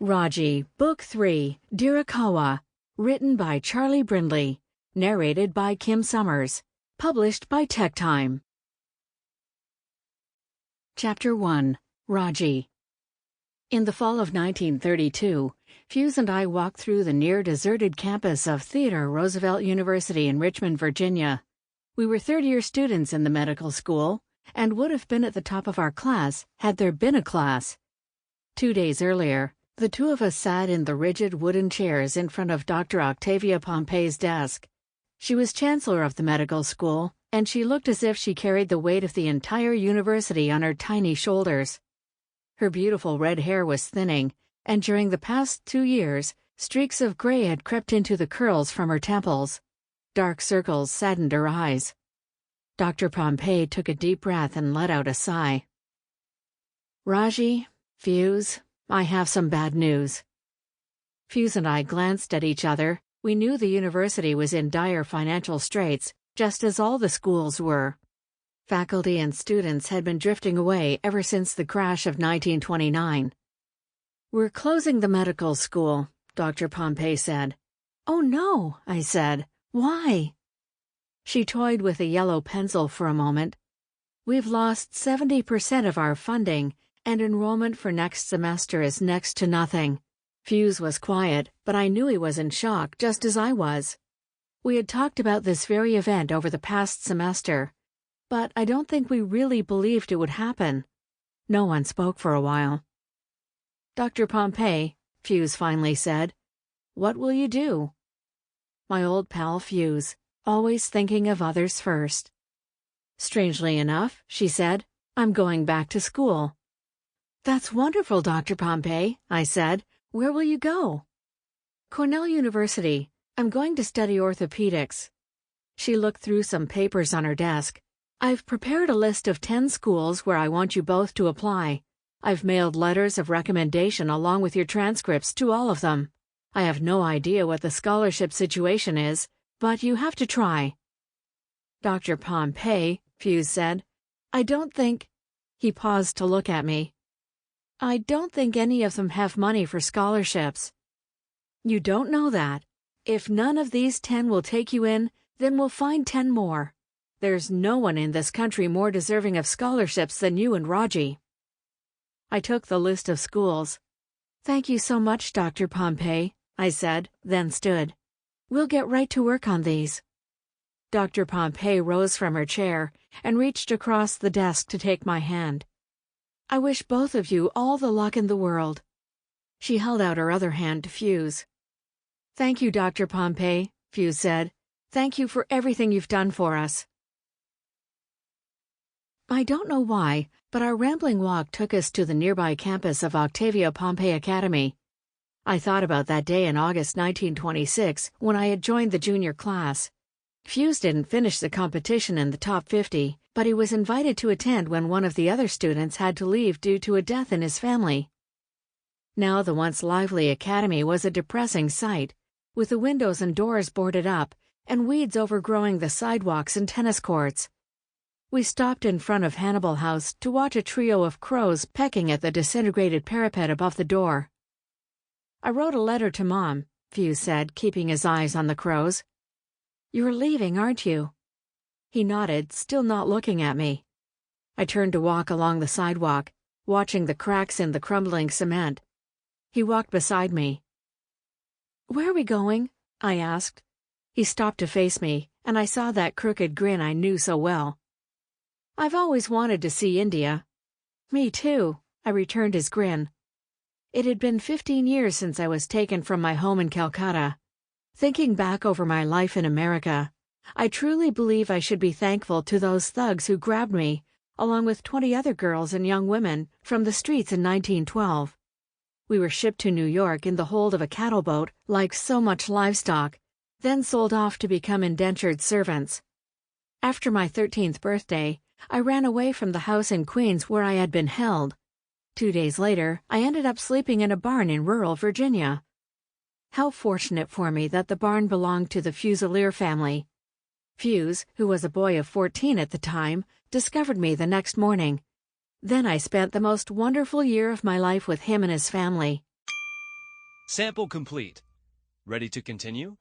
Raji, Book 3, Dirakawa, written by Charley Brindley, narrated by Kim Summers, published by TekTime. Chapter 1, Raji. In the fall of 1932, Fuse and I walked through the near-deserted campus of Theodore Roosevelt University in Richmond, Virginia. We were third-year students in the medical school, and would have been at the top of our class had there been a class. 2 days earlier, the two of us sat in the rigid wooden chairs in front of Dr. Octavia Pompey's desk. She was chancellor of the medical school, and she looked as if she carried the weight of the entire university on her tiny shoulders. Her beautiful red hair was thinning, and during the past 2 years, streaks of gray had crept into the curls from her temples. Dark circles saddened her eyes. Dr. Pompey took a deep breath and let out a sigh. "Raji, Fuse, I have some bad news." Fuse and I glanced at each other. We knew the university was in dire financial straits, just as all the schools were. Faculty and students had been drifting away ever since the crash of 1929. "We're closing the medical school," Dr. Pompey said. "Oh no," I said. "Why?" She toyed with a yellow pencil for a moment. "We've lost 70% of our funding, and enrollment for next semester is next to nothing." Fuse was quiet, but I knew he was in shock just as I was. We had talked about this very event over the past semester, but I don't think we really believed it would happen. No one spoke for a while. "Dr. Pompey," Fuse finally said, "what will you do?" My old pal Fuse, always thinking of others first. "Strangely enough," she said, "I'm going back to school." "That's wonderful, Dr. Pompey," I said. "Where will you go?" "Cornell University. I'm going to study orthopedics." She looked through some papers on her desk. "I've prepared a list of 10 schools where I want you both to apply. I've mailed letters of recommendation along with your transcripts to all of them. I have no idea what the scholarship situation is, but you have to try." "Dr. Pompey," Fuse said, "I don't think—" He paused to look at me. "I don't think any of them have money for scholarships." "You don't know that. If none of these 10 will take you in, then we'll find 10 more. There's no one in this country more deserving of scholarships than you and Raji." I took the list of schools. "Thank you so much, Dr. Pompey," I said, then stood. "We'll get right to work on these." Dr. Pompey rose from her chair and reached across the desk to take my hand. "I wish both of you all the luck in the world." She held out her other hand to Fuse. "Thank you, Dr. Pompey," Fuse said. "Thank you for everything you've done for us." I don't know why, but our rambling walk took us to the nearby campus of Octavia Pompey Academy. I thought about that day in August 1926 when I had joined the junior class. Fuse didn't finish the competition in the top 50, but he was invited to attend when one of the other students had to leave due to a death in his family. Now the once lively academy was a depressing sight, with the windows and doors boarded up, and weeds overgrowing the sidewalks and tennis courts. We stopped in front of Hannibal House to watch a trio of crows pecking at the disintegrated parapet above the door. "I wrote a letter to Mom," Fuse said, keeping his eyes on the crows. "You're leaving, aren't you?" He nodded, still not looking at me. I turned to walk along the sidewalk, watching the cracks in the crumbling cement. He walked beside me. "Where are we going?" I asked. He stopped to face me, and I saw that crooked grin I knew so well. "I've always wanted to see India." "Me too," I returned his grin. It had been 15 years since I was taken from my home in Calcutta. Thinking back over my life in America, I truly believe I should be thankful to those thugs who grabbed me, along with 20 other girls and young women, from the streets in 1912. We were shipped to New York in the hold of a cattle boat like so much livestock, then sold off to become indentured servants. After my 13th birthday, I ran away from the house in Queens where I had been held. 2 days later, I ended up sleeping in a barn in rural Virginia. How fortunate for me that the barn belonged to the Fusilier family. Fuse, who was a boy of 14 at the time, discovered me the next morning. Then I spent the most wonderful year of my life with him and his family. Sample complete. Ready to continue?